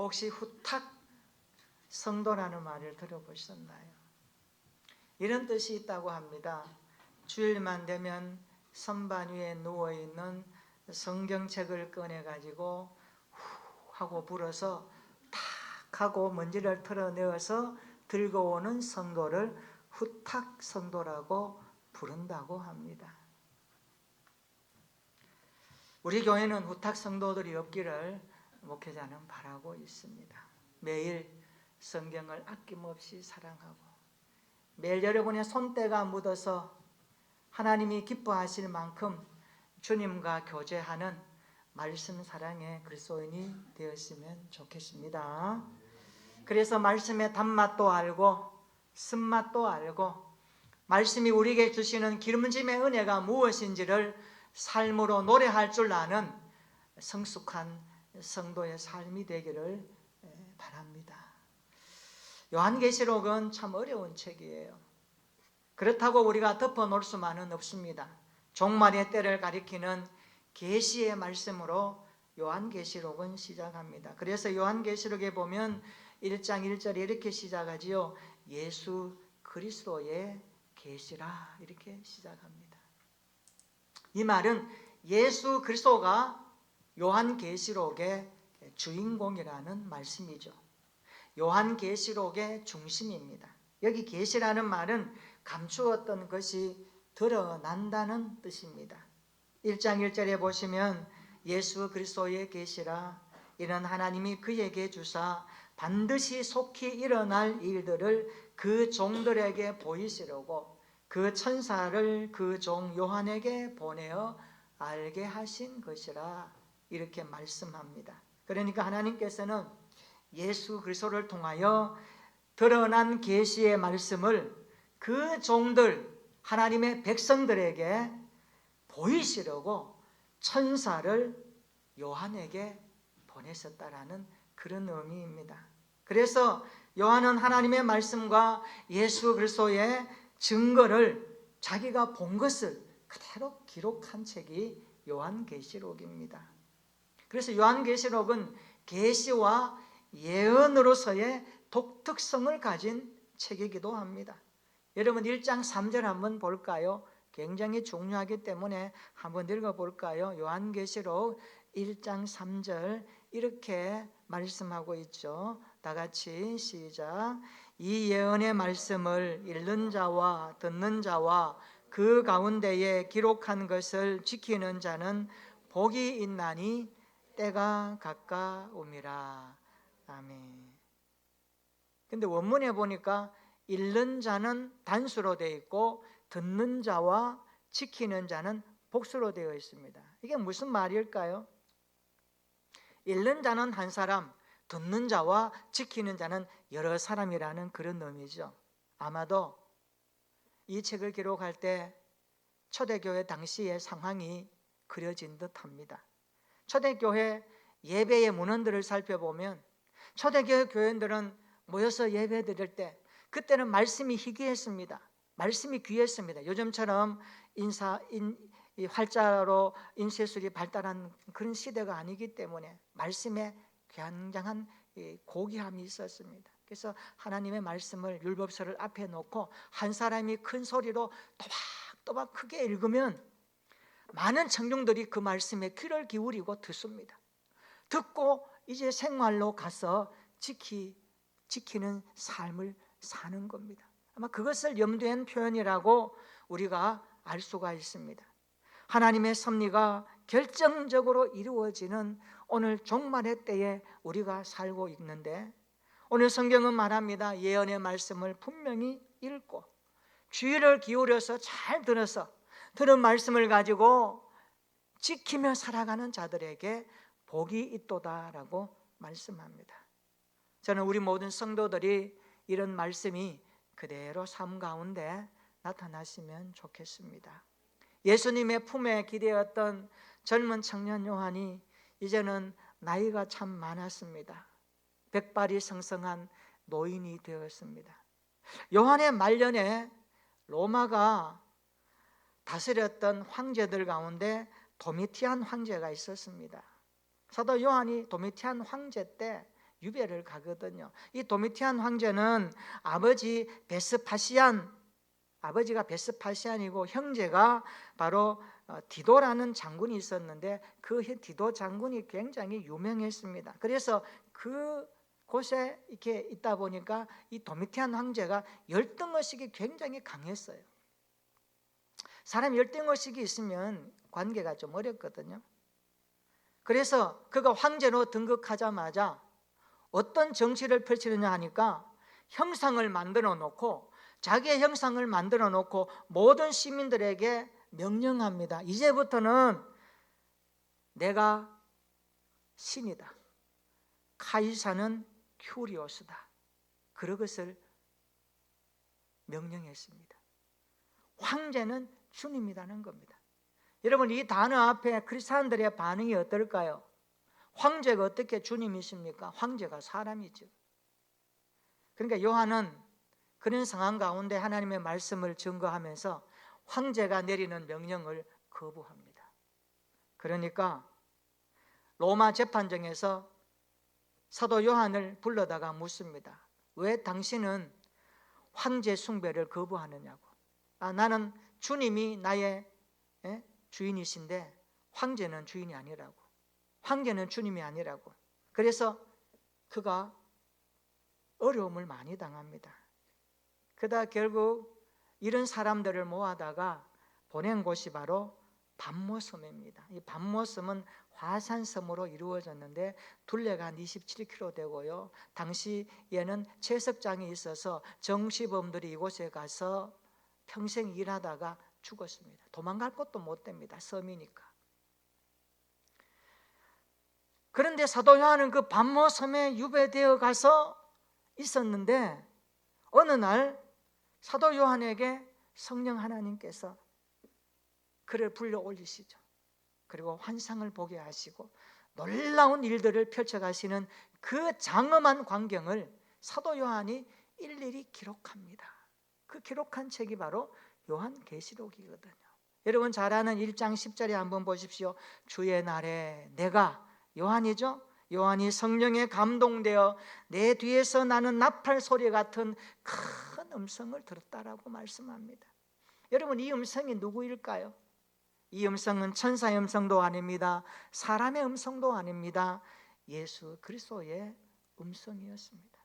혹시 후탁 성도라는 말을 들어보셨나요? 이런 뜻이 있다고 합니다. 주일만 되면 선반 위에 누워있는 성경책을 꺼내가지고 후 하고 불어서 탁 하고 먼지를 털어내어서 들고 오는 성도를 후탁 성도라고 부른다고 합니다. 우리 교회는 후탁 성도들이 없기를 목회자는 바라고 있습니다. 매일 성경을 아낌없이 사랑하고 매일 여러분의 손때가 묻어서 하나님이 기뻐하실 만큼 주님과 교제하는 말씀 사랑의 그리스도인이 되었으면 좋겠습니다. 그래서 말씀의 단맛도 알고 쓴맛도 알고 말씀이 우리에게 주시는 기름짐의 은혜가 무엇인지를 삶으로 노래할 줄 아는 성숙한 성도의 삶이 되기를 바랍니다. 요한계시록은 참 어려운 책이에요. 그렇다고 우리가 덮어놓을 수만은 없습니다. 종말의 때를 가리키는 계시의 말씀으로 요한계시록은 시작합니다. 그래서 요한계시록에 보면 1장 1절에 이렇게 시작하지요. 예수 그리스도의 계시라 이렇게 시작합니다. 이 말은 예수 그리스도가 요한계시록의 주인공이라는 말씀이죠. 요한계시록의 중심입니다. 여기 계시라는 말은 감추었던 것이 드러난다는 뜻입니다. 1장 1절에 보시면 예수 그리스도의 계시라 이는 하나님이 그에게 주사 반드시 속히 일어날 일들을 그 종들에게 보이시려고 그 천사를 그 종 요한에게 보내어 알게 하신 것이라 이렇게 말씀합니다. 그러니까 하나님께서는 예수 그리스도를 통하여 드러난 계시의 말씀을 그 종들 하나님의 백성들에게 보이시려고 천사를 요한에게 보내셨다라는 그런 의미입니다. 그래서 요한은 하나님의 말씀과 예수 그리스도의 증거를 자기가 본 것을 그대로 기록한 책이 요한계시록입니다. 그래서 요한계시록은 계시와 예언으로서의 독특성을 가진 책이기도 합니다. 여러분 1장 3절 한번 볼까요? 굉장히 중요하기 때문에 한번 읽어볼까요? 요한계시록 1장 3절 이렇게 말씀하고 있죠. 다 같이 시작. 이 예언의 말씀을 읽는 자와 듣는 자와 그 가운데에 기록한 것을 지키는 자는 복이 있나니 때가 가까움이라. 아멘. 근데 원문에 보니까 읽는 자는 단수로 되어 있고 듣는 자와 지키는 자는 복수로 되어 있습니다. 이게 무슨 말일까요? 읽는 자는 한 사람, 듣는 자와 지키는 자는 여러 사람이라는 그런 의미죠. 아마도 이 책을 기록할 때 초대교회 당시의 상황이 그려진 듯합니다. 초대교회 예배의 문헌들을 살펴보면 초대교회 교인들은 모여서 예배 드릴 때 그때는 말씀이 희귀했습니다. 말씀이 귀했습니다. 요즘처럼 활자로 인쇄술이 발달한 그런 시대가 아니기 때문에 말씀에 굉장한 고귀함이 있었습니다. 그래서 하나님의 말씀을 율법서를 앞에 놓고 한 사람이 큰 소리로 또박또박 크게 읽으면 많은 청중들이 그 말씀에 귀를 기울이고 듣습니다. 듣고 이제 생활로 가서 지키는 삶을 사는 겁니다. 아마 그것을 염두에 한 표현이라고 우리가 알 수가 있습니다. 하나님의 섭리가 결정적으로 이루어지는 오늘 종말의 때에 우리가 살고 있는데 오늘 성경은 말합니다. 예언의 말씀을 분명히 읽고 주의를 기울여서 잘 들어서 들은 말씀을 가지고 지키며 살아가는 자들에게 복이 있도다라고 말씀합니다. 저는 우리 모든 성도들이 이런 말씀이 그대로 삶 가운데 나타났으면 좋겠습니다. 예수님의 품에 기대었던 젊은 청년 요한이 이제는 나이가 참 많았습니다. 백발이 성성한 노인이 되었습니다. 요한의 말년에 로마가 다스렸던 황제들 가운데 도미티안 황제가 있었습니다. 사도 요한이 도미티안 황제 때 유배를 가거든요. 이 도미티안 황제는 아버지가 베스파시안이고 형제가 바로 디도라는 장군이 있었는데 그 디도 장군이 굉장히 유명했습니다. 그래서 그 곳에 이렇게 있다 보니까 이 도미티안 황제가 열등의식이 굉장히 강했어요. 사람 열등의식이 있으면 관계가 좀 어렵거든요. 그래서 그가 황제로 등극하자마자 어떤 정치를 펼치느냐 하니까 형상을 만들어 놓고 자기의 형상을 만들어 놓고 모든 시민들에게 명령합니다. 이제부터는 내가 신이다. 카이사는 큐리오스다. 그런 것을 명령했습니다. 황제는 주님이라는 겁니다. 여러분, 이 단어 앞에 크리스찬들의 반응이 어떨까요? 황제가 어떻게 주님이십니까? 황제가 사람이죠. 그러니까 요한은 그런 상황 가운데 하나님의 말씀을 증거하면서 황제가 내리는 명령을 거부합니다. 그러니까 로마 재판정에서 사도 요한을 불러다가 묻습니다. 왜 당신은 황제 숭배를 거부하느냐고. 나는 주님이 나의 주인이신데 황제는 주인이 아니라고. 황제는 주님이 아니라고. 그래서 그가 어려움을 많이 당합니다. 그러다 결국 이런 사람들을 모아다가 보낸 곳이 바로 밤모섬입니다. 이 밤모섬은 화산섬으로 이루어졌는데 둘레가 한 27km 되고요. 당시에는 채석장이 있어서 정시범들이 이곳에 가서 평생 일하다가 죽었습니다. 도망갈 곳도 못 됩니다. 섬이니까. 그런데 사도 요한은 그 밤모섬에 유배되어 가서 있었는데 어느 날 사도 요한에게 성령 하나님께서 그를 불러 올리시죠. 그리고 환상을 보게 하시고 놀라운 일들을 펼쳐가시는 그 장엄한 광경을 사도 요한이 일일이 기록합니다. 그 기록한 책이 바로 요한계시록이거든요. 여러분 잘 아는 1장 10절에 한번 보십시오. 주의 날에 내가, 요한이죠? 요한이 성령에 감동되어 내 뒤에서 나는 나팔 소리 같은 큰 음성을 들었다라고 말씀합니다. 여러분, 이 음성이 누구일까요? 이 음성은 천사의 음성도 아닙니다. 사람의 음성도 아닙니다. 예수 그리스도의 음성이었습니다.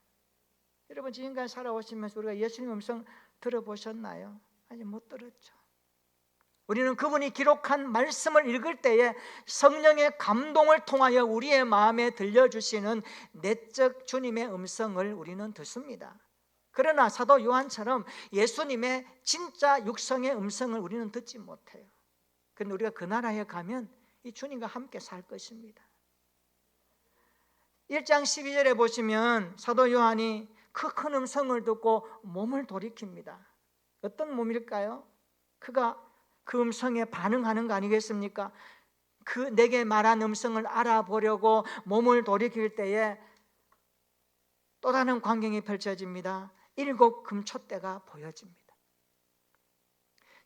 여러분, 지금까지 살아오시면서 우리가 예수님 음성 들어보셨나요? 아직 못 들었죠. 우리는 그분이 기록한 말씀을 읽을 때에 성령의 감동을 통하여 우리의 마음에 들려주시는 내적 주님의 음성을 우리는 듣습니다. 그러나 사도 요한처럼 예수님의 진짜 육성의 음성을 우리는 듣지 못해요. 그런데 우리가 그 나라에 가면 이 주님과 함께 살 것입니다. 1장 12절에 보시면 사도 요한이 그 큰 음성을 듣고 몸을 돌이킵니다. 어떤 몸일까요? 그가 그 음성에 반응하는 거 아니겠습니까? 그 내게 말한 음성을 알아보려고 몸을 돌이킬 때에 또 다른 광경이 펼쳐집니다. 7 금촛대가 보여집니다.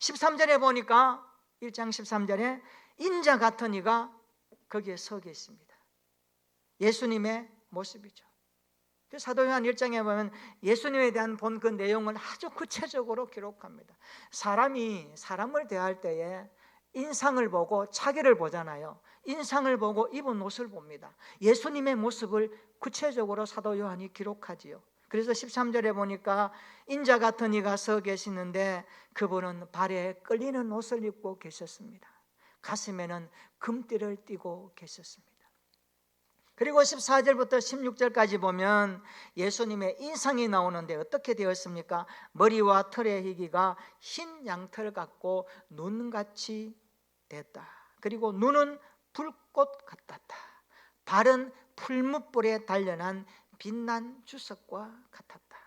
13절에 보니까 1장 13절에 인자 같은 이가 거기에 서 계십니다. 예수님의 모습이죠. 사도요한 1장에 보면 예수님에 대한 본 그 내용을 아주 구체적으로 기록합니다. 사람이 사람을 대할 때에 인상을 보고 차기를 보잖아요. 인상을 보고 입은 옷을 봅니다. 예수님의 모습을 구체적으로 사도 요한이 기록하지요. 그래서 13절에 보니까 인자 같은 이가 서 계시는데 그분은 발에 끌리는 옷을 입고 계셨습니다. 가슴에는 금띠를 띠고 계셨습니다. 그리고 14절부터 16절까지 보면 예수님의 인상이 나오는데 어떻게 되었습니까? 머리와 털의 희기가 흰 양털 같고 눈같이 됐다. 그리고 눈은 불꽃 같았다. 발은 풀무불에 단련한 빛난 주석과 같았다.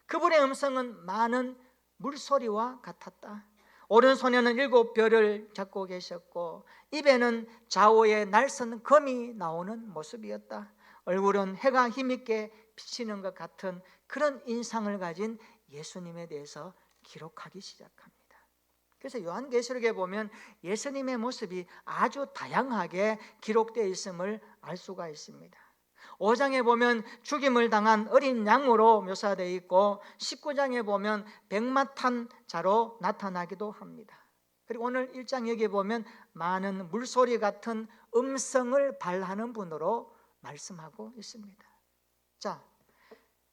그분의 음성은 많은 물소리와 같았다. 오른손에는 7 별을 잡고 계셨고 입에는 좌우에 날선 검이 나오는 모습이었다. 얼굴은 해가 힘있게 비치는 것 같은 그런 인상을 가진 예수님에 대해서 기록하기 시작합니다. 그래서 요한계시록에 보면 예수님의 모습이 아주 다양하게 기록되어 있음을 알 수가 있습니다. 5장에 보면 죽임을 당한 어린 양으로 묘사되어 있고 19장에 보면 백마탄 자로 나타나기도 합니다. 그리고 오늘 1장 여기에 보면 많은 물소리 같은 음성을 발하는 분으로 말씀하고 있습니다. 자,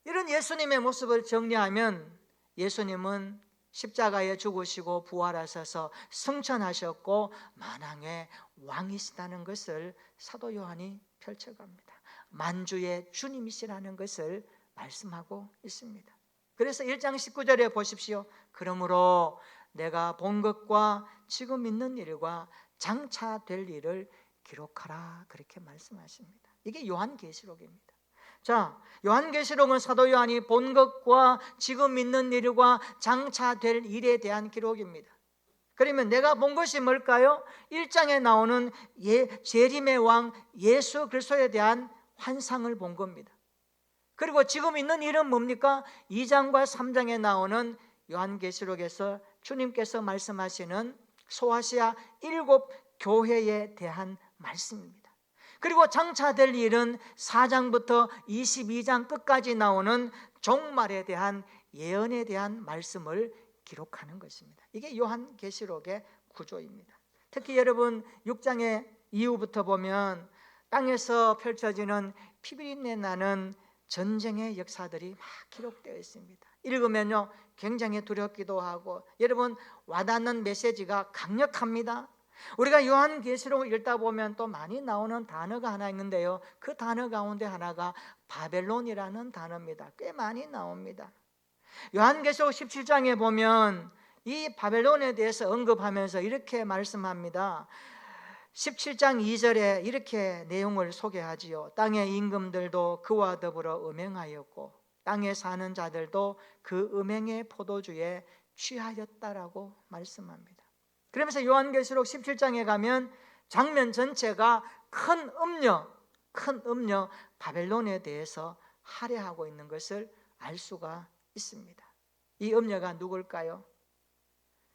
이런 예수님의 모습을 정리하면 예수님은 십자가에 죽으시고 부활하셔서 승천하셨고 만왕의 왕이시다는 것을 사도 요한이 펼쳐갑니다. 만주의 주님이시라는 것을 말씀하고 있습니다. 그래서 1장 19절에 보십시오. 그러므로 내가 본 것과 지금 있는 일과 장차 될 일을 기록하라, 그렇게 말씀하십니다. 이게 요한계시록입니다. 자, 요한계시록은 사도 요한이 본 것과 지금 있는 일과 장차 될 일에 대한 기록입니다. 그러면 내가 본 것이 뭘까요? 1장에 나오는 재림의 왕 예수 그리스도에 대한 환상을 본 겁니다. 그리고 지금 있는 일은 뭡니까? 2장과 3장에 나오는 요한계시록에서 주님께서 말씀하시는 소아시아 7 교회에 대한 말씀입니다. 그리고 장차 될 일은 4장부터 22장 끝까지 나오는 종말에 대한 예언에 대한 말씀을 기록하는 것입니다. 이게 요한계시록의 구조입니다. 특히 여러분 6장의 이후부터 보면 땅에서 펼쳐지는 피비린내 나는 전쟁의 역사들이 막 기록되어 있습니다. 읽으면요 굉장히 두렵기도 하고, 여러분 와닿는 메시지가 강력합니다. 우리가 요한계시록을 읽다 보면 또 많이 나오는 단어가 하나 있는데요, 그 단어 가운데 하나가 바벨론이라는 단어입니다. 꽤 많이 나옵니다. 요한계시록 17장에 보면 이 바벨론에 대해서 언급하면서 이렇게 말씀합니다. 17장 2절에 이렇게 내용을 소개하지요. 땅의 임금들도 그와 더불어 음행하였고 땅에 사는 자들도 그 음행의 포도주에 취하였다라고 말씀합니다. 그러면서 요한계시록 17장에 가면 장면 전체가 큰 음녀 바벨론에 대해서 할애하고 있는 것을 알 수가 있습니다. 이 음녀가 누굴까요?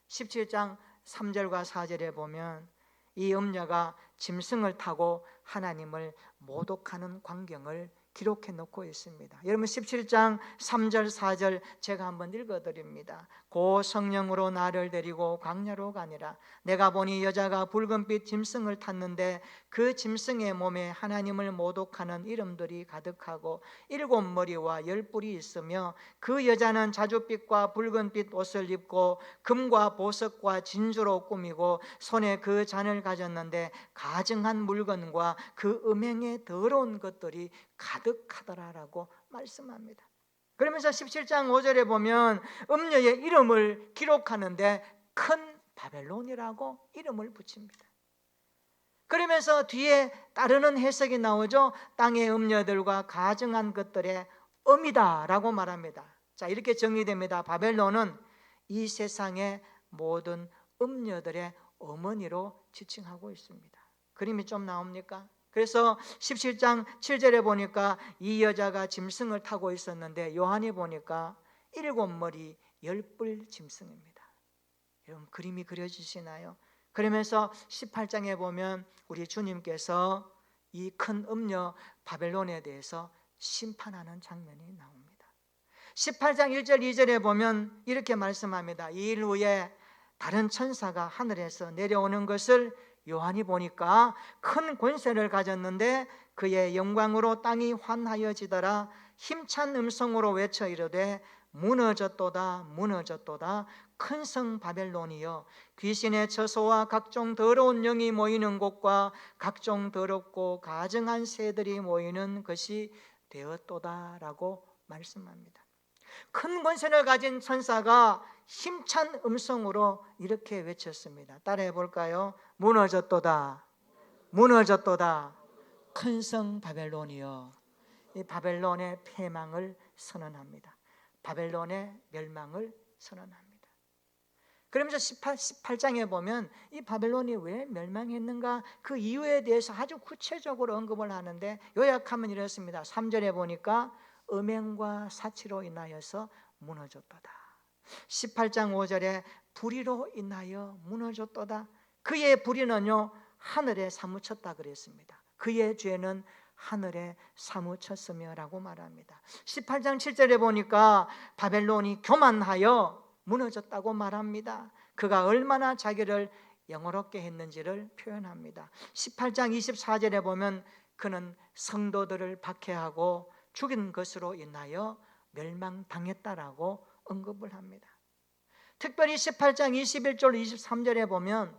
17장 3절과 4절에 보면 이 음녀가 짐승을 타고 하나님을 모독하는 광경을 기록해 놓고 있습니다. 여러분 17장 3절 4절 제가 한번 읽어드립니다. 고 성령으로 나를 데리고 광야로 가니라. 내가 보니 여자가 붉은빛 짐승을 탔는데 그 짐승의 몸에 하나님을 모독하는 이름들이 가득하고 7 머리와 10 뿔이 있으며 그 여자는 자줏빛과 붉은빛 옷을 입고 금과 보석과 진주로 꾸미고 손에 그 잔을 가졌는데 가증한 물건과 그 음행의 더러운 것들이 가득하더라라고 말씀합니다. 그러면서 17장 5절에 보면 음녀의 이름을 기록하는데 큰 바벨론이라고 이름을 붙입니다. 그러면서 뒤에 따르는 해석이 나오죠. 땅의 음녀들과 가증한 것들의 음이다라고 말합니다. 자, 이렇게 정리됩니다. 바벨론은 이 세상의 모든 음녀들의 어머니로 지칭하고 있습니다. 그림이 좀 나옵니까? 그래서 17장 7절에 보니까 이 여자가 짐승을 타고 있었는데 요한이 보니까 7 머리 10뿔 짐승입니다. 여러분 그림이 그려지시나요? 그러면서 18장에 보면 우리 주님께서 이 큰 음녀 바벨론에 대해서 심판하는 장면이 나옵니다. 18장 1절 2절에 보면 이렇게 말씀합니다. 이 일 후에 다른 천사가 하늘에서 내려오는 것을 요한이 보니까 큰 권세를 가졌는데 그의 영광으로 땅이 환하여지더라. 힘찬 음성으로 외쳐 이르되 무너졌도다 무너졌도다 큰 성 바벨론이여, 귀신의 처소와 각종 더러운 영이 모이는 곳과 각종 더럽고 가증한 새들이 모이는 것이 되었도다라고 말씀합니다. 큰 권세를 가진 천사가 힘찬 음성으로 이렇게 외쳤습니다. 따라해 볼까요? 무너졌도다 무너졌도다 큰 성 바벨론이여. 이 바벨론의 패망을 선언합니다. 바벨론의 멸망을 선언합니다. 그러면서 18장에 보면 이 바벨론이 왜 멸망했는가 그 이유에 대해서 아주 구체적으로 언급을 하는데 요약하면 이렇습니다. 3절에 보니까 음행과 사치로 인하여서 무너졌도다. 18장 5절에 불의로 인하여 무너졌도다. 그의 불의는요 하늘에 사무쳤다 그랬습니다. 그의 죄는 하늘에 사무쳤으며라고 말합니다. 18장 7절에 보니까 바벨론이 교만하여 무너졌다고 말합니다. 그가 얼마나 자기를 영어롭게 했는지를 표현합니다. 18장 24절에 보면 그는 성도들을 박해하고 죽인 것으로 인하여 멸망당했다라고 언급을 합니다. 특별히 18장 21절 23절에 보면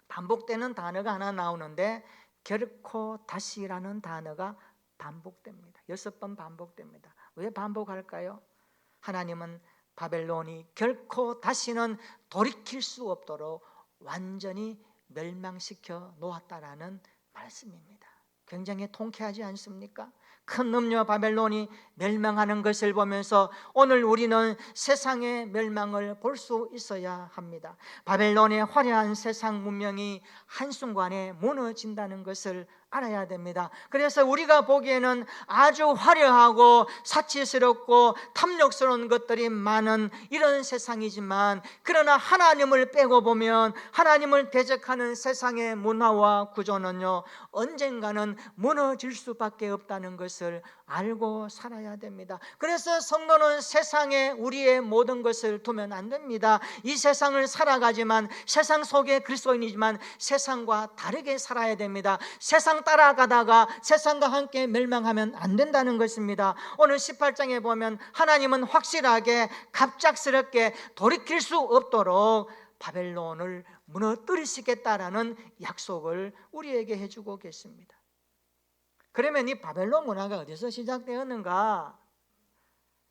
반복되는 단어가 하나 나오는데 결코 다시라는 단어가 반복됩니다. 6번 반복됩니다. 왜 반복할까요? 하나님은 바벨론이 결코 다시는 돌이킬 수 없도록 완전히 멸망시켜 놓았다라는 말씀입니다. 굉장히 통쾌하지 않습니까? 큰 음녀 바벨론이 멸망하는 것을 보면서 오늘 우리는 세상의 멸망을 볼 수 있어야 합니다. 바벨론의 화려한 세상 문명이 한순간에 무너진다는 것을 알아야 됩니다. 그래서 우리가 보기에는 아주 화려하고 사치스럽고 탐욕스러운 것들이 많은 이런 세상이지만, 그러나 하나님을 빼고 보면 하나님을 대적하는 세상의 문화와 구조는요, 언젠가는 무너질 수밖에 없다는 것을 알고 살아야 됩니다. 그래서 성도는 세상에 우리의 모든 것을 두면 안 됩니다. 이 세상을 살아가지만, 세상 속에 그리스도인이지만 세상과 다르게 살아야 됩니다. 세상 따라가다가 세상과 함께 멸망하면 안 된다는 것입니다. 오늘 18장에 보면 하나님은 확실하게 갑작스럽게 돌이킬 수 없도록 바벨론을 무너뜨리시겠다라는 약속을 우리에게 해주고 계십니다. 그러면 이 바벨론 문화가 어디서 시작되었는가?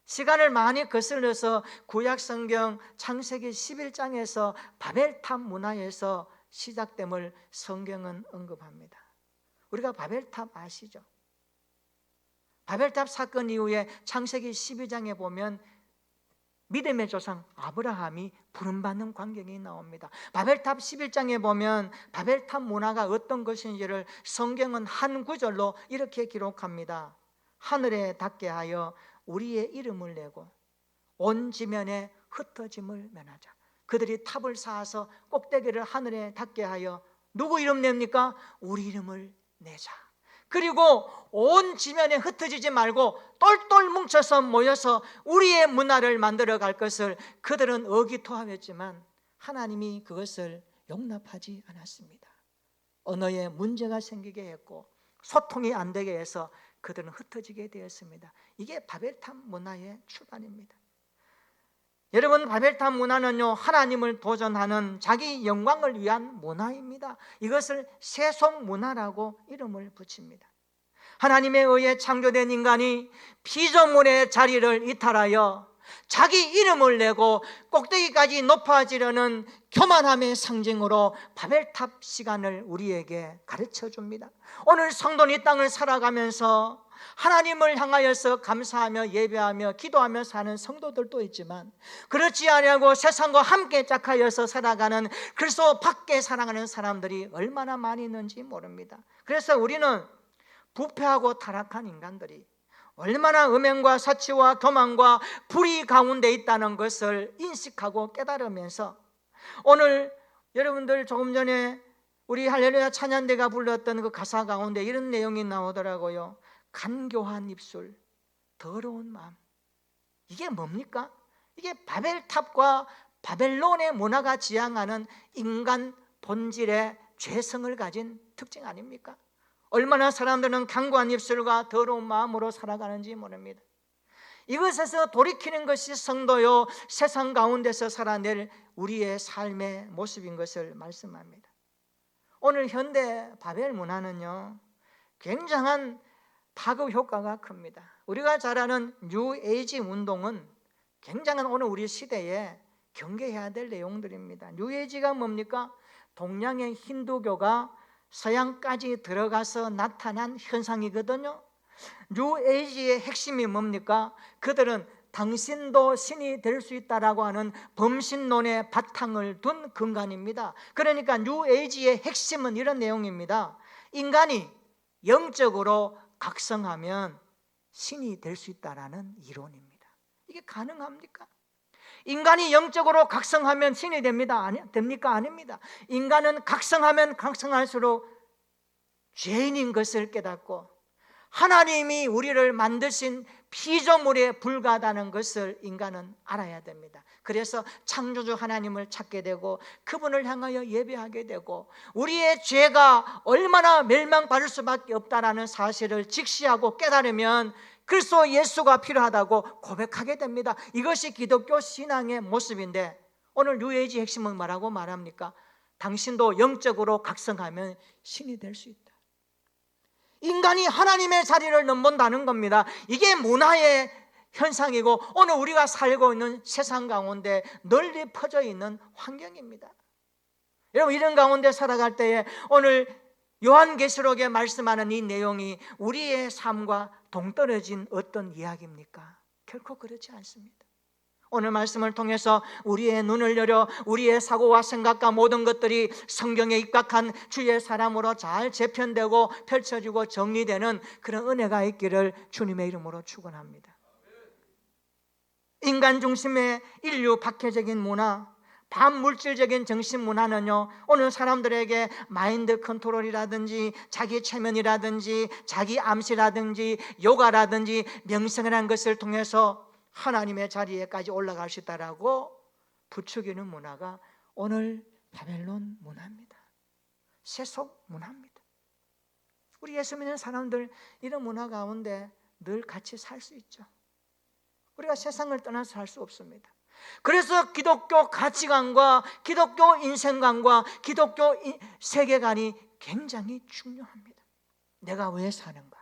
시간을 많이 거슬러서 구약성경 창세기 11장에서 바벨탑 문화에서 시작됨을 성경은 언급합니다. 우리가 바벨탑 아시죠? 바벨탑 사건 이후에 창세기 12장에 보면 믿음의 조상 아브라함이 부름받는 광경이 나옵니다. 바벨탑 11장에 보면 바벨탑 문화가 어떤 것인지를 성경은 한 구절로 이렇게 기록합니다. 하늘에 닿게 하여 우리의 이름을 내고 온 지면에 흩어짐을 면하자. 그들이 탑을 쌓아서 꼭대기를 하늘에 닿게 하여 누구 이름 냅니까? 우리 이름을 내자. 그리고 온 지면에 흩어지지 말고 똘똘 뭉쳐서 모여서 우리의 문화를 만들어 갈 것을 그들은 의기투합했지만 하나님이 그것을 용납하지 않았습니다. 언어에 문제가 생기게 했고 소통이 안 되게 해서 그들은 흩어지게 되었습니다. 이게 바벨탑 문화의 출발입니다. 여러분, 바벨탑 문화는요, 하나님을 도전하는 자기 영광을 위한 문화입니다. 이것을 세속 문화라고 이름을 붙입니다. 하나님에 의해 창조된 인간이 피조물의 자리를 이탈하여 자기 이름을 내고 꼭대기까지 높아지려는 교만함의 상징으로 바벨탑 시간을 우리에게 가르쳐 줍니다. 오늘 성도는 이 땅을 살아가면서 하나님을 향하여서 감사하며 예배하며 기도하며 사는 성도들도 있지만, 그렇지 아니하고 세상과 함께 짝하여서 살아가는 그리스도 밖에 살아가는 사람들이 얼마나 많이 있는지 모릅니다. 그래서 우리는 부패하고 타락한 인간들이 얼마나 음행과 사치와 교만과 불의 가운데 있다는 것을 인식하고 깨달으면서, 오늘 여러분들 조금 전에 우리 할렐루야 찬양대가 불렀던 그 가사 가운데 이런 내용이 나오더라고요. 간교한 입술, 더러운 마음. 이게 뭡니까? 이게 바벨탑과 바벨론의 문화가 지향하는 인간 본질의 죄성을 가진 특징 아닙니까? 얼마나 사람들은 간교한 입술과 더러운 마음으로 살아가는지 모릅니다. 이것에서 돌이키는 것이 성도요, 세상 가운데서 살아낼 우리의 삶의 모습인 것을 말씀합니다. 오늘 현대 바벨 문화는요, 굉장한 파급 효과가 큽니다. 우리가 잘 아는 뉴에이지 운동은 굉장한 오늘 우리 시대에 경계해야 될 내용들입니다. 뉴에이지가 뭡니까? 동양의 힌두교가 서양까지 들어가서 나타난 현상이거든요. 뉴에이지의 핵심이 뭡니까? 그들은 당신도 신이 될 수 있다라고 하는 범신론의 바탕을 둔 근간입니다. 그러니까 뉴에이지의 핵심은 이런 내용입니다. 인간이 영적으로 각성하면 신이 될 수 있다라는 이론입니다. 이게 가능합니까? 인간이 영적으로 각성하면 신이 됩니까? 아닙니다. 인간은 각성하면 각성할수록 죄인인 것을 깨닫고 하나님이 우리를 만드신 피조물에 불과하다는 것을 인간은 알아야 됩니다. 그래서 창조주 하나님을 찾게 되고 그분을 향하여 예배하게 되고 우리의 죄가 얼마나 멸망받을 수밖에 없다는 사실을 직시하고 깨달으면 그리스도 예수가 필요하다고 고백하게 됩니다. 이것이 기독교 신앙의 모습인데 오늘 뉴에이지 핵심은 뭐라고 말합니까? 당신도 영적으로 각성하면 신이 될 수 있다. 인간이 하나님의 자리를 넘본다는 겁니다. 이게 문화의 현상이고 오늘 우리가 살고 있는 세상 가운데 널리 퍼져 있는 환경입니다. 여러분, 이런 가운데 살아갈 때에 오늘 요한계시록에 말씀하는 이 내용이 우리의 삶과 동떨어진 어떤 이야기입니까? 결코 그렇지 않습니다. 오늘 말씀을 통해서 우리의 눈을 열어 우리의 사고와 생각과 모든 것들이 성경에 입각한 주의 사람으로 잘 재편되고 펼쳐지고 정리되는 그런 은혜가 있기를 주님의 이름으로 축원합니다. 인간 중심의 인류 박해적인 문화, 반물질적인 정신 문화는요, 오늘 사람들에게 마인드 컨트롤이라든지 자기 최면이라든지 자기 암시라든지 요가라든지 명상이라는 것을 통해서 하나님의 자리에까지 올라갈 수 있다라고 부추기는 문화가 오늘 바벨론 문화입니다. 세속 문화입니다. 우리 예수 믿는 사람들 이런 문화 가운데 늘 같이 살 수 있죠. 우리가 세상을 떠나서 살 수 없습니다. 그래서 기독교 가치관과 기독교 인생관과 기독교 세계관이 굉장히 중요합니다. 내가 왜 사는가?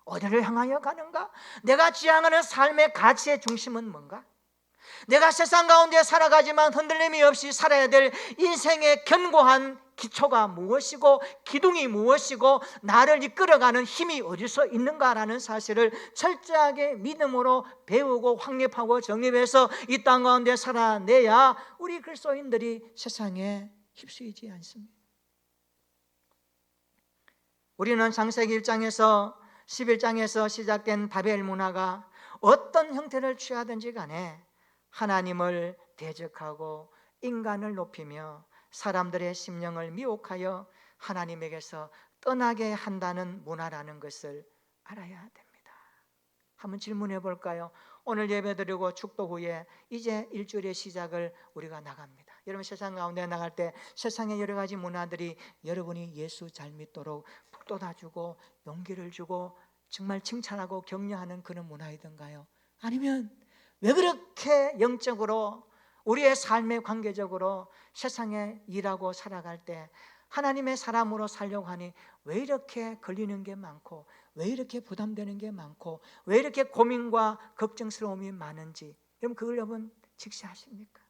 어디를 향하여 가는가? 내가 지향하는 삶의 가치의 중심은 뭔가? 내가 세상 가운데 살아가지만 흔들림이 없이 살아야 될 인생의 견고한 기초가 무엇이고 기둥이 무엇이고 나를 이끌어가는 힘이 어디서 있는가라는 사실을 철저하게 믿음으로 배우고 확립하고 정립해서 이 땅 가운데 살아내야 우리 그리스도인들이 세상에 휩쓸리지 않습니다. 우리는 창세기 1장에서 11장에서 시작된 바벨 문화가 어떤 형태를 취하든지 간에 하나님을 대적하고 인간을 높이며 사람들의 심령을 미혹하여 하나님에게서 떠나게 한다는 문화라는 것을 알아야 됩니다. 한번 질문해 볼까요? 오늘 예배드리고 축도 후에 이제 일주일의 시작을 우리가 나갑니다. 여러분, 세상 가운데 나갈 때 세상의 여러 가지 문화들이 여러분이 예수 잘 믿도록 북돋아주고 용기를 주고 정말 칭찬하고 격려하는 그런 문화이던가요? 아니면 왜 그렇게 영적으로 우리의 삶의 관계적으로 세상에 일하고 살아갈 때 하나님의 사람으로 살려고 하니 왜 이렇게 걸리는 게 많고 왜 이렇게 부담되는 게 많고 왜 이렇게 고민과 걱정스러움이 많은지 여러분 직시하십니까?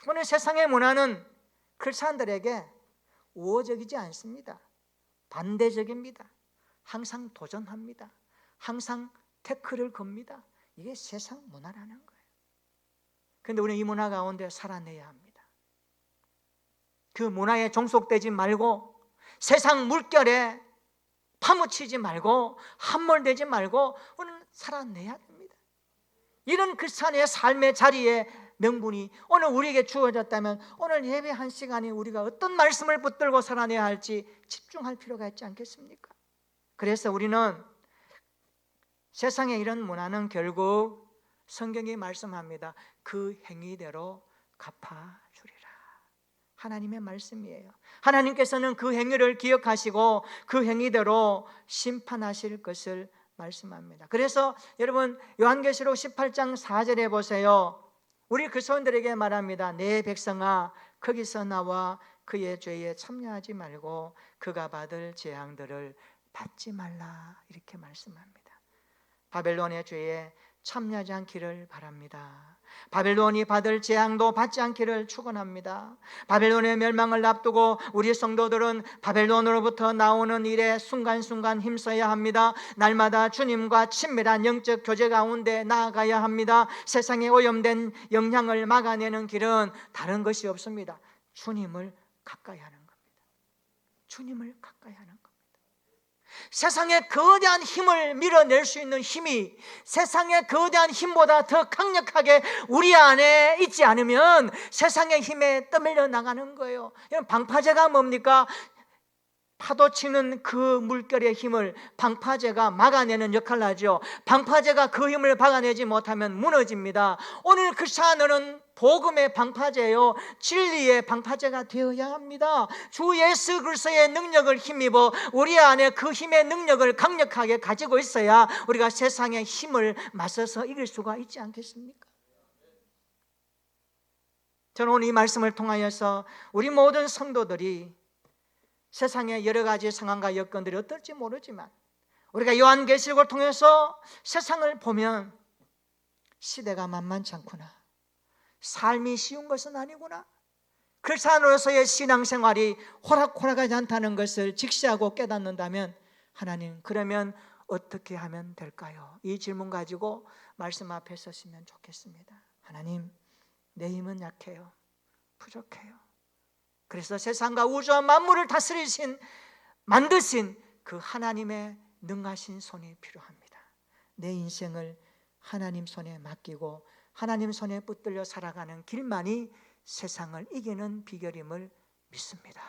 오늘 세상의 문화는 크리스찬들에게 우호적이지 않습니다. 반대적입니다. 항상 도전합니다. 항상 태클을 겁니다. 이게 세상 문화라는 거예요. 그런데 우리는 이 문화 가운데 살아내야 합니다. 그 문화에 종속되지 말고 세상 물결에 파묻히지 말고 함몰되지 말고 우리는 살아내야 됩니다. 이런 크리스찬의 삶의 자리에 명분이 오늘 우리에게 주어졌다면 오늘 예배 한 시간에 우리가 어떤 말씀을 붙들고 살아내야 할지 집중할 필요가 있지 않겠습니까? 그래서 우리는 세상의 이런 문화는 결국 성경이 말씀합니다. 그 행위대로 갚아주리라. 하나님의 말씀이에요. 하나님께서는 그 행위를 기억하시고 그 행위대로 심판하실 것을 말씀합니다. 그래서 여러분 요한계시록 18장 4절에 보세요. 우리 그리스도인들에게 말합니다. 내 백성아 거기서 나와 그의 죄에 참여하지 말고 그가 받을 재앙들을 받지 말라 이렇게 말씀합니다. 바벨론의 죄에 참여하지 않기를 바랍니다. 바벨론이 받을 재앙도 받지 않기를 축원합니다. 바벨론의 멸망을 앞두고 우리 성도들은 바벨론으로부터 나오는 일에 순간순간 힘써야 합니다. 날마다 주님과 친밀한 영적 교제 가운데 나아가야 합니다. 세상에 오염된 영향을 막아내는 길은 다른 것이 없습니다. 주님을 가까이 하는 겁니다. 주님을 가까이 하는 겁니다. 세상의 거대한 힘을 밀어낼 수 있는 힘이 세상의 거대한 힘보다 더 강력하게 우리 안에 있지 않으면 세상의 힘에 떠밀려 나가는 거예요. 방파제가 뭡니까? 파도 치는 그 물결의 힘을 방파제가 막아내는 역할을 하죠. 방파제가 그 힘을 막아내지 못하면 무너집니다. 오늘 크리스찬은 복음의 방파제요, 진리의 방파제가 되어야 합니다. 주 예수 그리스도의 능력을 힘입어 우리 안에 그 힘의 능력을 강력하게 가지고 있어야 우리가 세상의 힘을 맞서서 이길 수가 있지 않겠습니까? 저는 오늘 이 말씀을 통하여서 우리 모든 성도들이 세상의 여러 가지 상황과 여건들이 어떨지 모르지만 우리가 요한계시록을 통해서 세상을 보면 시대가 만만치 않구나, 삶이 쉬운 것은 아니구나, 크리스찬으로서의 신앙생활이 호락호락하지 않다는 것을 직시하고 깨닫는다면 하나님, 그러면 어떻게 하면 될까요? 이 질문 가지고 말씀 앞에 서시면 좋겠습니다. 하나님, 내 힘은 약해요, 부족해요. 그래서 세상과 우주와 만물을 다스리신, 만드신 그 하나님의 능하신 손이 필요합니다. 내 인생을 하나님 손에 맡기고 하나님 손에 붙들려 살아가는 길만이 세상을 이기는 비결임을 믿습니다.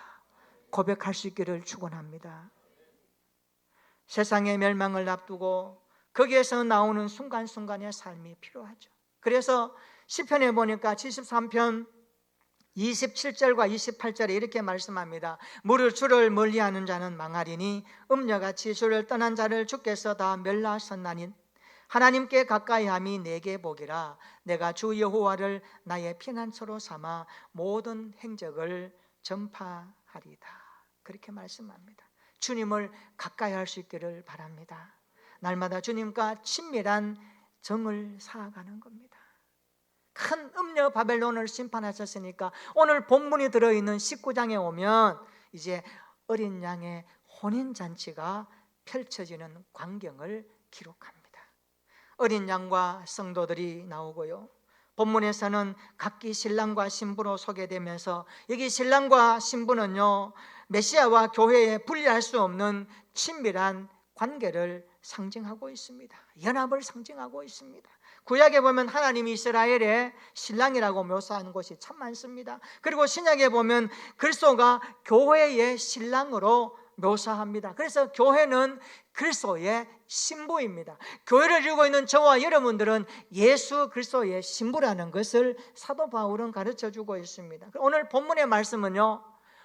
고백할 수 있기를 축원합니다. 세상의 멸망을 앞두고 거기에서 나오는 순간순간의 삶이 필요하죠. 그래서 시편에 보니까 73편 27절과 28절에 이렇게 말씀합니다. 주를 멀리하는 자는 망하리니 음녀같이 주를 떠난 자를 주께서 다 멸하셨나니 하나님께 가까이함이 내게 복이라. 내가 주 여호와를 나의 피난처로 삼아 모든 행적을 전파하리다. 그렇게 말씀합니다. 주님을 가까이 할 수 있기를 바랍니다. 날마다 주님과 친밀한 정을 쌓아가는 겁니다. 큰 음녀 바벨론을 심판하셨으니까 오늘 본문이 들어있는 19장에 오면 이제 어린 양의 혼인잔치가 펼쳐지는 광경을 기록합니다. 어린 양과 성도들이 나오고요, 본문에서는 각기 신랑과 신부로 소개되면서 여기 신랑과 신부는요, 메시아와 교회에 분리할 수 없는 친밀한 관계를 상징하고 있습니다. 연합을 상징하고 있습니다. 구약에 보면 하나님이 이스라엘의 신랑이라고 묘사하는 것이 참 많습니다. 그리고 신약에 보면 그리스도가 교회의 신랑으로 묘사합니다. 그래서 교회는 그리스도의 신부입니다. 교회를 이루고 있는 저와 여러분들은 예수 그리스도의 신부라는 것을 사도 바울은 가르쳐주고 있습니다. 오늘 본문의 말씀은요,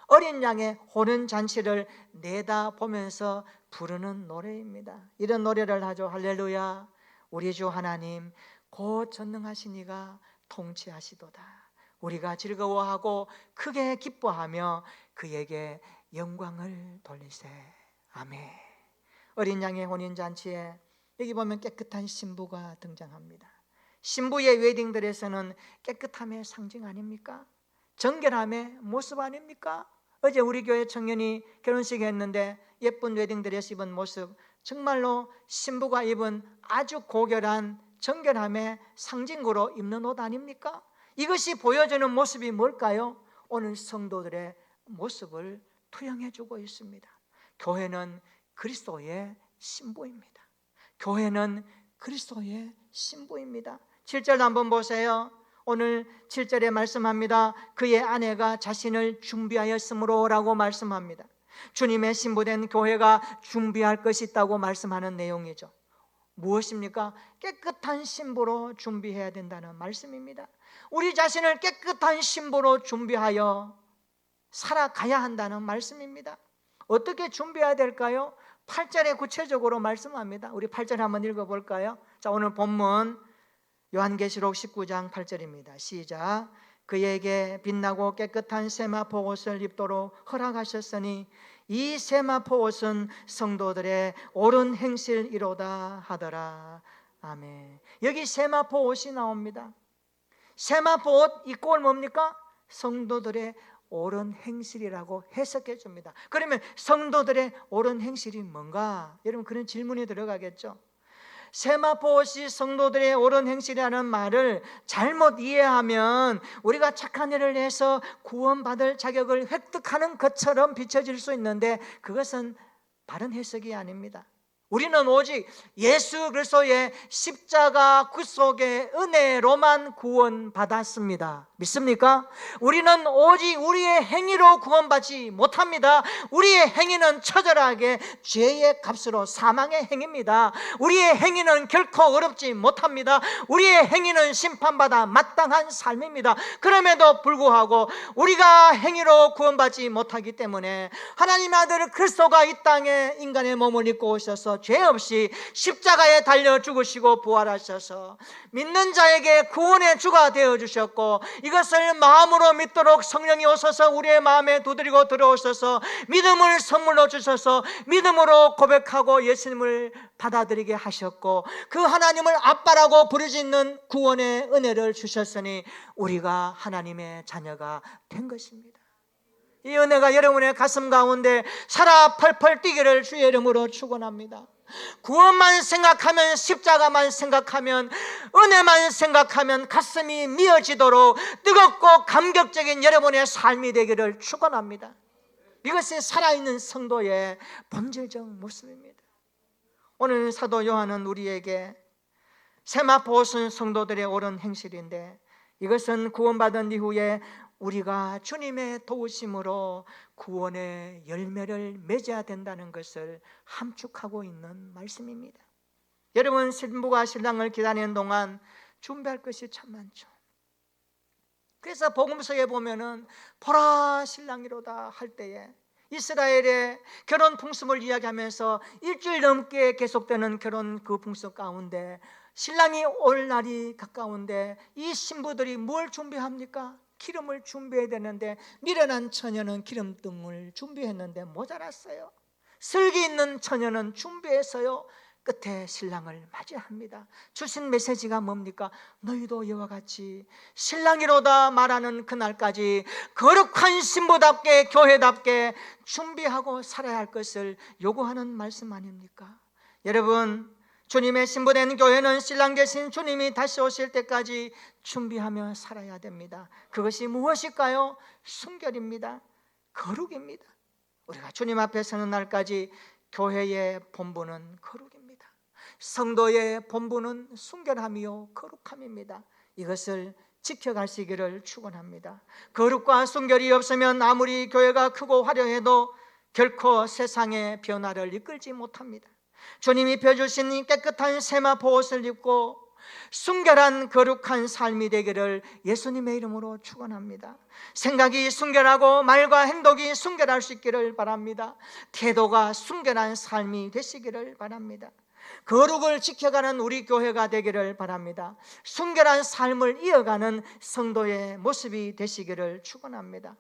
어린 양의 혼인잔치를 내다보면서 부르는 노래입니다. 이런 노래를 하죠. 할렐루야, 우리 주 하나님 곧 전능하신 이가 통치하시도다. 우리가 즐거워하고 크게 기뻐하며 그에게 영광을 돌리세. 아멘. 어린 양의 혼인잔치에 여기 보면 깨끗한 신부가 등장합니다. 신부의 웨딩드레스는 깨끗함의 상징 아닙니까? 정결함의 모습 아닙니까? 어제 우리 교회 청년이 결혼식 했는데 예쁜 웨딩드레스 입은 모습, 정말로 신부가 입은 아주 고결한 정결함의 상징으로 입는 옷 아닙니까? 이것이 보여주는 모습이 뭘까요? 오늘 성도들의 모습을 투영해주고 있습니다. 교회는 그리스도의 신부입니다. 교회는 그리스도의 신부입니다. 7절 한번 보세요. 오늘 7절에 말씀합니다. 그의 아내가 자신을 준비하였으므로 라고 말씀합니다. 주님의 신부된 교회가 준비할 것이 있다고 말씀하는 내용이죠. 무엇입니까? 깨끗한 신부로 준비해야 된다는 말씀입니다. 우리 자신을 깨끗한 신부로 준비하여 살아가야 한다는 말씀입니다. 어떻게 준비해야 될까요? 8절에 구체적으로 말씀합니다. 우리 8절 한번 읽어볼까요? 자, 오늘 본문 요한계시록 19장 8절입니다. 시작. 그에게 빛나고 깨끗한 세마포 옷을 입도록 허락하셨으니 이 세마포 옷은 성도들의 옳은 행실이로다 하더라. 아멘. 여기 세마포 옷이 나옵니다. 세마포 옷 입고 올 뭡니까? 성도들의 옳은 행실이라고 해석해 줍니다. 그러면 성도들의 옳은 행실이 뭔가? 여러분, 그런 질문이 들어가겠죠. 세마포 옷이 성도들의 옳은 행실이라는 말을 잘못 이해하면 우리가 착한 일을 해서 구원받을 자격을 획득하는 것처럼 비춰질 수 있는데 그것은 바른 해석이 아닙니다. 우리는 오직 예수 그리스도의 십자가 구속의 은혜로만 구원받았습니다. 믿습니까? 우리는 오직 우리의 행위로 구원받지 못합니다. 우리의 행위는 처절하게 죄의 값으로 사망의 행위입니다. 우리의 행위는 결코 어렵지 못합니다. 우리의 행위는 심판받아 마땅한 삶입니다. 그럼에도 불구하고 우리가 행위로 구원받지 못하기 때문에 하나님의 아들 그리스도가 이 땅에 인간의 몸을 입고 오셔서 죄 없이 십자가에 달려 죽으시고 부활하셔서 믿는 자에게 구원의 주가 되어주셨고, 이것을 마음으로 믿도록 성령이 오셔서 우리의 마음에 두드리고 들어오셔서 믿음을 선물로 주셔서 믿음으로 고백하고 예수님을 받아들이게 하셨고, 그 하나님을 아빠라고 부르짖는 구원의 은혜를 주셨으니 우리가 하나님의 자녀가 된 것입니다. 이 은혜가 여러분의 가슴 가운데 살아 펄펄 뛰기를 주의 이름으로 축원합니다. 구원만 생각하면, 십자가만 생각하면, 은혜만 생각하면 가슴이 미어지도록 뜨겁고 감격적인 여러분의 삶이 되기를 축원합니다. 이것이 살아있는 성도의 본질적 모습입니다. 오늘 사도 요한은 우리에게 세마포 성도들의 옳은 행실인데, 이것은 구원받은 이후에 우리가 주님의 도우심으로 구원의 열매를 맺어야 된다는 것을 함축하고 있는 말씀입니다. 여러분, 신부가 신랑을 기다리는 동안 준비할 것이 참 많죠. 그래서 복음서에 보면은 보라 신랑이로다 할 때에 이스라엘의 결혼 풍습을 이야기하면서 일주일 넘게 계속되는 결혼 그 풍습 가운데 신랑이 올 날이 가까운데 이 신부들이 뭘 준비합니까? 기름을 준비해야 되는데 미련한 처녀는 기름등을 준비했는데 모자랐어요. 슬기 있는 처녀는 준비해서요 끝에 신랑을 맞이합니다. 주신 메시지가 뭡니까? 너희도 이와 같이 신랑이로다 말하는 그날까지 거룩한 신부답게 교회답게 준비하고 살아야 할 것을 요구하는 말씀 아닙니까? 여러분, 주님의 신부된 교회는 신랑 되신 주님이 다시 오실 때까지 준비하며 살아야 됩니다. 그것이 무엇일까요? 순결입니다. 거룩입니다. 우리가 주님 앞에 서는 날까지 교회의 본분은 거룩입니다. 성도의 본분은 순결함이요 거룩함입니다. 이것을 지켜가시기를 축원합니다. 거룩과 순결이 없으면 아무리 교회가 크고 화려해도 결코 세상의 변화를 이끌지 못합니다. 주님이 펴주신 깨끗한 세마포 옷을 입고 순결한 거룩한 삶이 되기를 예수님의 이름으로 축원합니다. 생각이 순결하고 말과 행동이 순결할 수 있기를 바랍니다. 태도가 순결한 삶이 되시기를 바랍니다. 거룩을 지켜가는 우리 교회가 되기를 바랍니다. 순결한 삶을 이어가는 성도의 모습이 되시기를 축원합니다.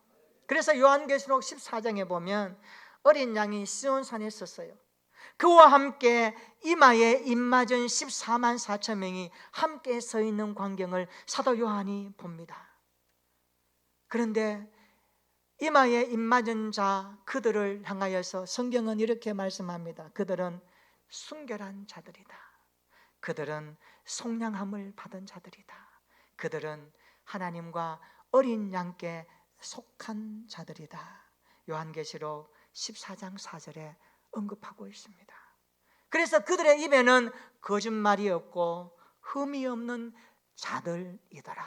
그래서 요한계시록 14장에 보면 어린 양이 시온산에 있었어요. 그와 함께 이마에 입맞은 14만 4천 명이 함께 서 있는 광경을 사도 요한이 봅니다. 그런데 이마에 입맞은 자 그들을 향하여서 성경은 이렇게 말씀합니다. 그들은 순결한 자들이다. 그들은 속량함을 받은 자들이다. 그들은 하나님과 어린 양께 속한 자들이다. 요한계시록 14장 4절에 언급하고 있습니다. 그래서 그들의 입에는 거짓말이 없고 흠이 없는 자들이더라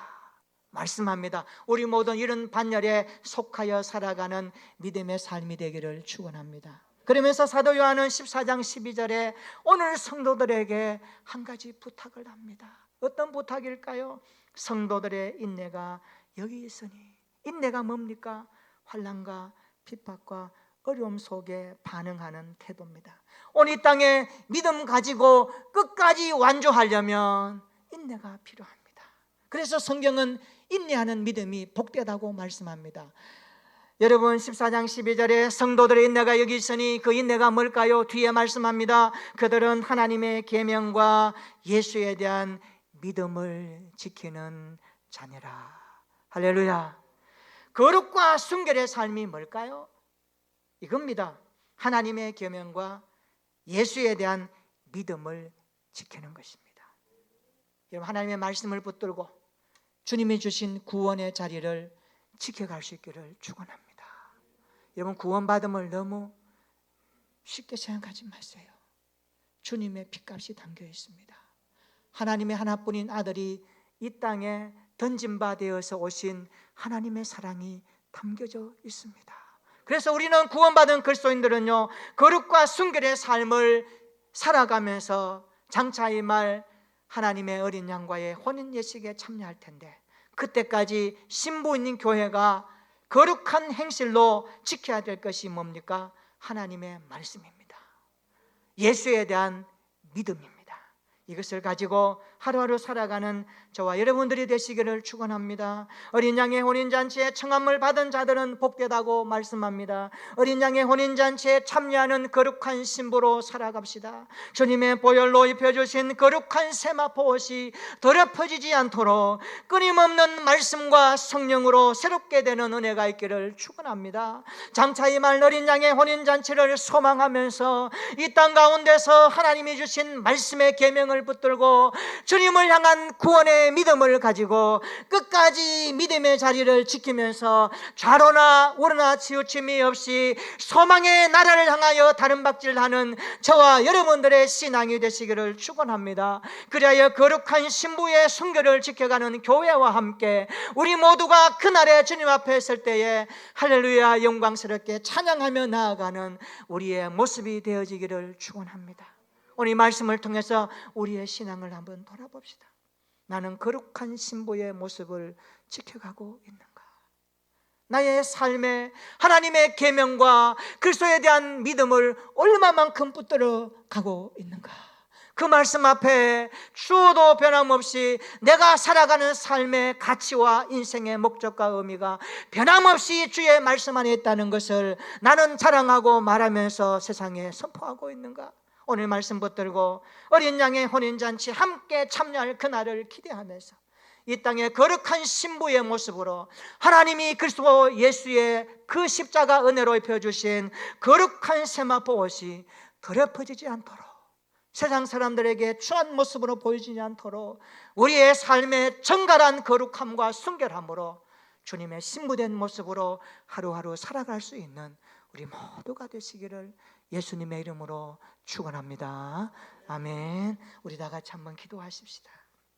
말씀합니다. 우리 모두 이런 반열에 속하여 살아가는 믿음의 삶이 되기를 축원합니다. 그러면서 사도 요한은 14장 12절에 오늘 성도들에게 한 가지 부탁을 합니다. 어떤 부탁일까요? 성도들의 인내가 여기 있으니. 인내가 뭡니까? 환난과 핍박과 어려움 속에 반응하는 태도입니다. 오늘 이 땅에 믿음 가지고 끝까지 완주하려면 인내가 필요합니다. 그래서 성경은 인내하는 믿음이 복되다고 말씀합니다. 여러분, 14장 12절에 성도들의 인내가 여기 있으니 그 인내가 뭘까요? 뒤에 말씀합니다. 그들은 하나님의 계명과 예수에 대한 믿음을 지키는 자녀라. 할렐루야. 거룩과 순결의 삶이 뭘까요? 이겁니다. 하나님의 계명과 예수에 대한 믿음을 지키는 것입니다. 여러분, 하나님의 말씀을 붙들고 주님이 주신 구원의 자리를 지켜갈 수 있기를 축원합니다. 여러분, 구원받음을 너무 쉽게 생각하지 마세요. 주님의 피값이 담겨 있습니다. 하나님의 하나뿐인 아들이 이 땅에 던진 바 되어서 오신 하나님의 사랑이 담겨져 있습니다. 그래서 우리는 구원받은 그리스도인들은요, 거룩과 순결의 삶을 살아가면서 장차 이 말 하나님의 어린 양과의 혼인 예식에 참여할 텐데, 그때까지 신부인 교회가 거룩한 행실로 지켜야 될 것이 뭡니까? 하나님의 말씀입니다. 예수에 대한 믿음입니다. 이것을 가지고 하루하루 살아가는 저와 여러분들이 되시기를 축원합니다. 어린 양의 혼인잔치에 청함을 받은 자들은 복되다고 말씀합니다. 어린 양의 혼인잔치에 참여하는 거룩한 신부로 살아갑시다. 주님의 보혈로 입혀주신 거룩한 세마포 옷이 더럽혀지지 않도록 끊임없는 말씀과 성령으로 새롭게 되는 은혜가 있기를 축원합니다. 장차 이 말 어린 양의 혼인잔치를 소망하면서 이 땅 가운데서 하나님이 주신 말씀의 계명을 붙들고 주님을 향한 구원의 믿음을 가지고 끝까지 믿음의 자리를 지키면서 좌로나 우로나 치우침이 없이 소망의 나라를 향하여 다름박질하는 저와 여러분들의 신앙이 되시기를 축원합니다. 그리하여 거룩한 신부의 순결을 지켜가는 교회와 함께 우리 모두가 그날에 주님 앞에 설 때에 할렐루야 영광스럽게 찬양하며 나아가는 우리의 모습이 되어지기를 축원합니다. 오늘 이 말씀을 통해서 우리의 신앙을 한번 돌아봅시다. 나는 거룩한 신부의 모습을 지켜가고 있는가? 나의 삶에 하나님의 계명과 그리스도에 대한 믿음을 얼마만큼 붙들어 가고 있는가? 그 말씀 앞에 추워도 변함없이 내가 살아가는 삶의 가치와 인생의 목적과 의미가 변함없이 주의 말씀 안에 있다는 것을 나는 자랑하고 말하면서 세상에 선포하고 있는가? 오늘 말씀 붙들고 어린 양의 혼인잔치 함께 참여할 그날을 기대하면서 이 땅에 거룩한 신부의 모습으로 하나님이 그리스도 예수의 그 십자가 은혜로 입혀주신 거룩한 세마포 옷이 더럽혀지지 않도록, 세상 사람들에게 추한 모습으로 보이지 않도록 우리의 삶의 정갈한 거룩함과 순결함으로 주님의 신부된 모습으로 하루하루 살아갈 수 있는 우리 모두가 되시기를 예수님의 이름으로 축원합니다. 아멘. 우리 다 같이 한번 기도하십시다.